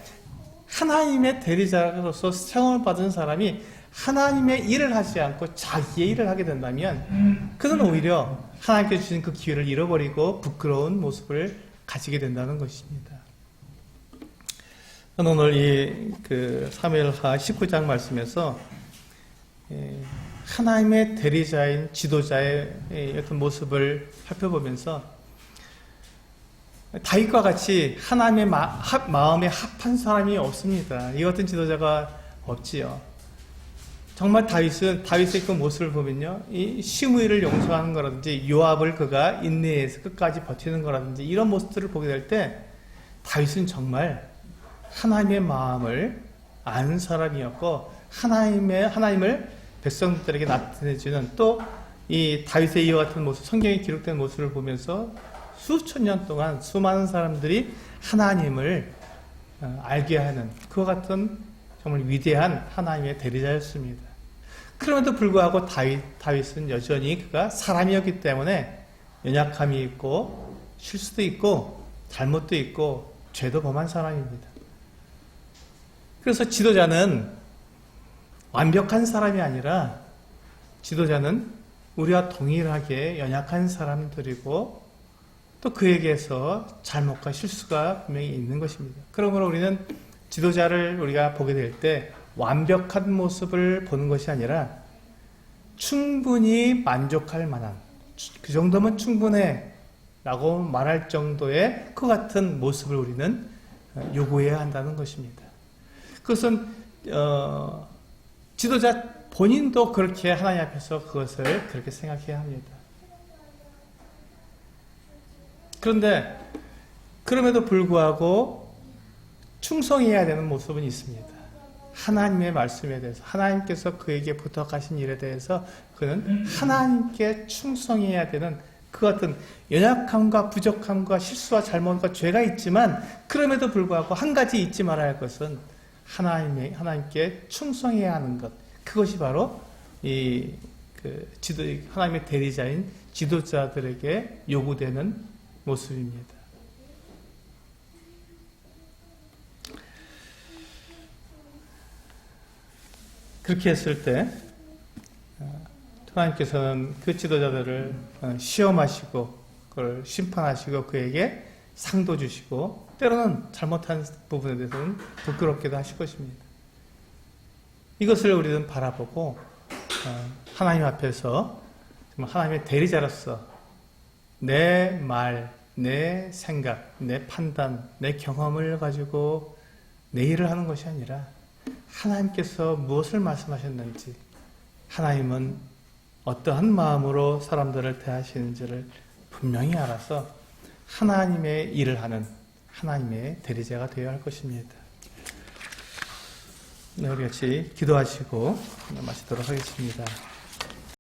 하나님의 대리자로서 상을 받은 사람이 하나님의 일을 하지 않고 자기의 일을 하게 된다면 그는 오히려 하나님께 주신 그 기회를 잃어버리고 부끄러운 모습을 가지게 된다는 것입니다. 저는 오늘 사무엘하 19장 말씀에서 하나님의 대리자인 지도자의 어떤 모습을 살펴보면서 다윗과 같이 하나님의 마음에 합한 사람이 없습니다. 이 같은 지도자가 없지요. 정말 다윗의 그 모습을 보면요, 이 시므이를 용서하는 거라든지 요압을 그가 인내해서 끝까지 버티는 거라든지 이런 모습들을 보게 될 때 다윗은 정말 하나님의 마음을 아는 사람이었고 하나님을 백성들에게 나타내주는 또 이 다윗의 이와 같은 모습, 성경에 기록된 모습을 보면서 수천 년 동안 수많은 사람들이 하나님을 알게 하는 그와 같은 정말 위대한 하나님의 대리자였습니다. 그럼에도 불구하고 다윗은 여전히 그가 사람이었기 때문에 연약함이 있고 실수도 있고 잘못도 있고 죄도 범한 사람입니다. 그래서 지도자는 완벽한 사람이 아니라 지도자는 우리와 동일하게 연약한 사람들이고 또 그에게서 잘못과 실수가 분명히 있는 것입니다. 그러므로 우리는 지도자를 우리가 보게 될 때 완벽한 모습을 보는 것이 아니라 충분히 만족할 만한 그 정도면 충분해 라고 말할 정도의 그 같은 모습을 우리는 요구해야 한다는 것입니다. 그것은 지도자 본인도 그렇게 하나님 앞에서 그것을 그렇게 생각해야 합니다. 그런데 그럼에도 불구하고 충성해야 되는 모습은 있습니다. 하나님의 말씀에 대해서, 하나님께서 그에게 부탁하신 일에 대해서 그는 하나님께 충성해야 되는 그 어떤 연약함과 부족함과 실수와 잘못과 죄가 있지만, 그럼에도 불구하고 한 가지 잊지 말아야 할 것은 하나님께 충성해야 하는 것. 그것이 바로 하나님의 대리자인 지도자들에게 요구되는 모습입니다. 그렇게 했을 때 하나님께서는 그 지도자들을 시험하시고 그걸 심판하시고 그에게 상도 주시고 때로는 잘못한 부분에 대해서는 부끄럽게도 하실 것입니다. 이것을 우리는 바라보고 하나님 앞에서 하나님의 대리자로서 내 말, 내 생각, 내 판단, 내 경험을 가지고 내 일을 하는 것이 아니라 하나님께서 무엇을 말씀하셨는지, 하나님은 어떠한 마음으로 사람들을 대하시는지를 분명히 알아서 하나님의 일을 하는 하나님의 대리자가 되어야 할 것입니다. 네, 우리 같이 기도하시고 마치도록 하겠습니다.